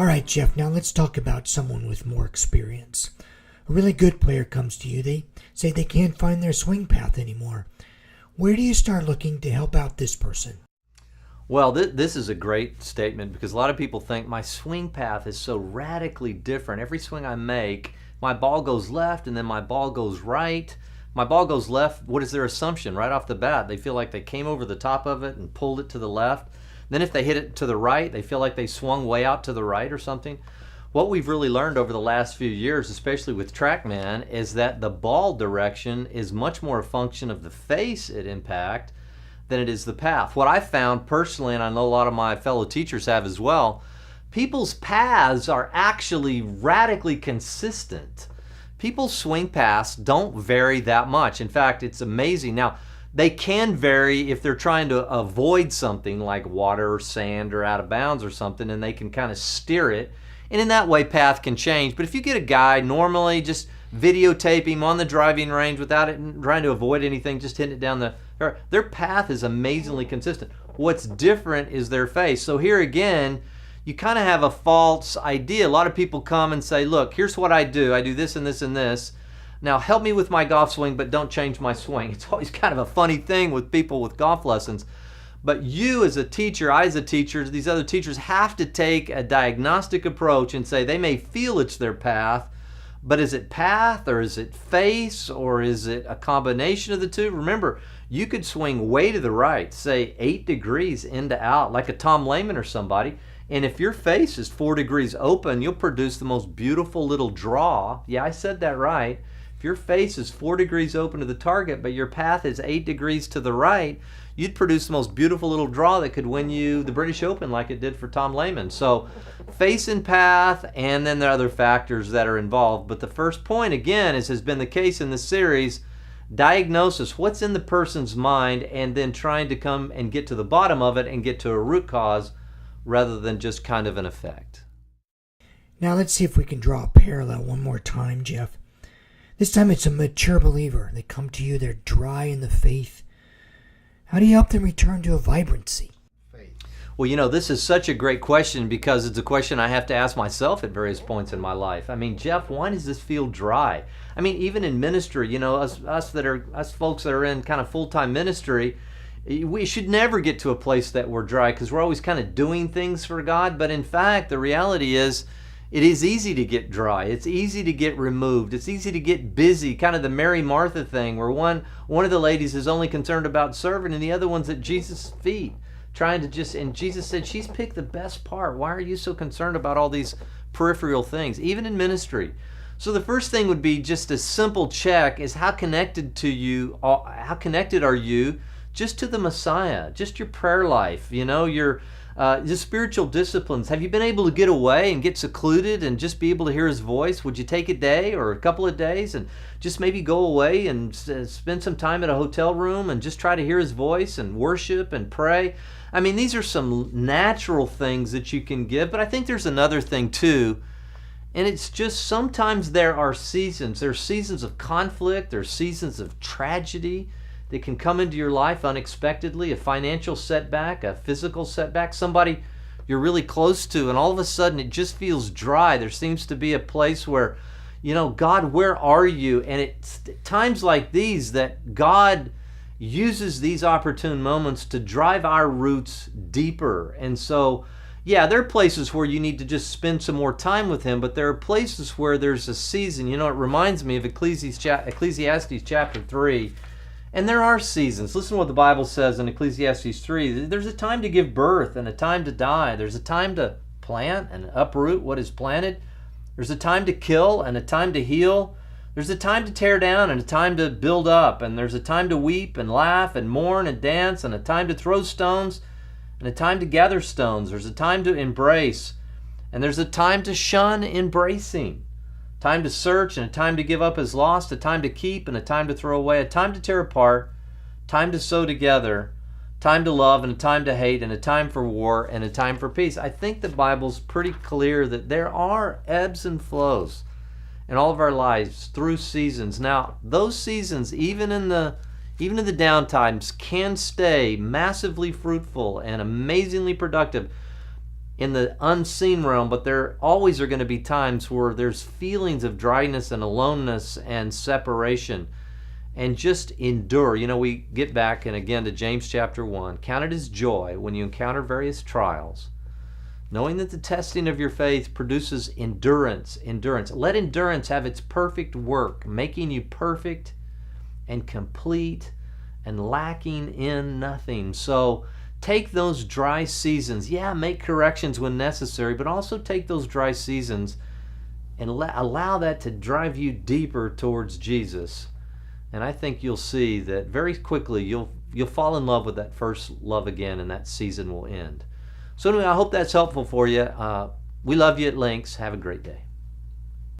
All right, Jeff, now let's talk about someone with more experience. A really good player comes to you. They say they can't find their swing path anymore. Where do you start looking to help out this person? Well, this is a great statement because a lot of people think my swing path is so radically different. Every swing I make, my ball goes left and then my ball goes right. My ball goes left. What is their assumption right off the bat? They feel like they came over the top of it and pulled it to the left. Then if they hit it to the right, they feel like they swung way out to the right or something. What we've really learned over the last few years, especially with TrackMan, is that the ball direction is much more a function of the face it impacts than it is the path. What I found personally, and I know a lot of my fellow teachers have as well, people's paths are actually radically consistent. People's swing paths don't vary that much. In fact, it's amazing. Now, they can vary if they're trying to avoid something like water or sand or out of bounds or something, and they can kind of steer it. And in that way, path can change. But if you get a guy normally just videotape him on the driving range without it trying to avoid anything, just hitting it down their path is amazingly consistent. What's different is their face. So here again, you kind of have a false idea. A lot of people come and say, look, here's what I do. I do this and this and this. Now help me with my golf swing, but don't change my swing. It's always kind of a funny thing with people with golf lessons. But you as a teacher, I as a teacher, these other teachers have to take a diagnostic approach and say they may feel it's their path, but is it path or is it face or is it a combination of the two? Remember, you could swing way to the right, say 8 degrees in to out, like a Tom Lehman or somebody, and if your face is 4 degrees open, you'll produce the most beautiful little draw. Yeah, I said that right. If your face is 4 degrees open to the target, but your path is 8 degrees to the right, you'd produce the most beautiful little draw that could win you the British Open like it did for Tom Lehman. So face and path, and then there are other factors that are involved. But the first point, again, as has been the case in this series, diagnosis, what's in the person's mind, and then trying to come and get to the bottom of it and get to a root cause rather than just kind of an effect. Now let's see if we can draw a parallel one more time, Jeff. This time it's a mature believer. They come to you, they're dry in the faith. How do you help them return to a vibrancy? Well, you know, this is such a great question because it's a question I have to ask myself at various points in my life. I mean, Jeff, why does this feel dry? I mean, even in ministry, you know, us folks that are in kind of full-time ministry, we should never get to a place that we're dry because we're always kind of doing things for God. But in fact, the reality is it is easy to get dry. It's easy to get removed. It's easy to get busy, kind of the Mary Martha thing where one of the ladies is only concerned about serving and the other one's at Jesus' feet trying to just, and Jesus said, she's picked the best part. Why are you so concerned about all these peripheral things, even in ministry? So the first thing would be just a simple check is how connected are you just to the Messiah, just your prayer life, you know, your spiritual disciplines. Have you been able to get away and get secluded and just be able to hear His voice? Would you take a day or a couple of days and just maybe go away and spend some time at a hotel room and just try to hear His voice and worship and pray? I mean, these are some natural things that you can give, but I think there's another thing too, and it's just sometimes there are seasons. There are seasons of conflict, there are seasons of tragedy that can come into your life unexpectedly, a financial setback, a physical setback, somebody you're really close to, and all of a sudden it just feels dry. There seems to be a place where, you know, God, where are you? And it's times like these that God uses these opportune moments to drive our roots deeper. And so, yeah, there are places where you need to just spend some more time with Him, but there are places where there's a season. You know, it reminds me of Ecclesiastes chapter 3. And there are seasons. Listen to what the Bible says in Ecclesiastes 3. There's a time to give birth and a time to die. There's a time to plant and uproot what is planted. There's a time to kill and a time to heal. There's a time to tear down and a time to build up. And there's a time to weep and laugh and mourn and dance and a time to throw stones and a time to gather stones. There's a time to embrace and there's a time to shun embracing. Time to search and a time to give up as lost, a time to keep and a time to throw away, a time to tear apart, time to sew together, time to love and a time to hate, and a time for war and a time for peace. I think the Bible's pretty clear that there are ebbs and flows in all of our lives through seasons. Now, those seasons, even in the down times, can stay massively fruitful and amazingly productive. in the unseen realm, but there always are going to be times where there's feelings of dryness and aloneness and separation. And just endure. We get back and again to James chapter 1. Count it as joy when you encounter various trials, knowing that the testing of your faith produces endurance. Let endurance have its perfect work, making you perfect and complete and lacking in nothing. So take those dry seasons. Make corrections when necessary, but also take those dry seasons and allow that to drive you deeper towards Jesus. And I think you'll see that very quickly you'll fall in love with that first love again, and that season will end. So anyway, I hope that's helpful for you. We love you at Links. Have a great day.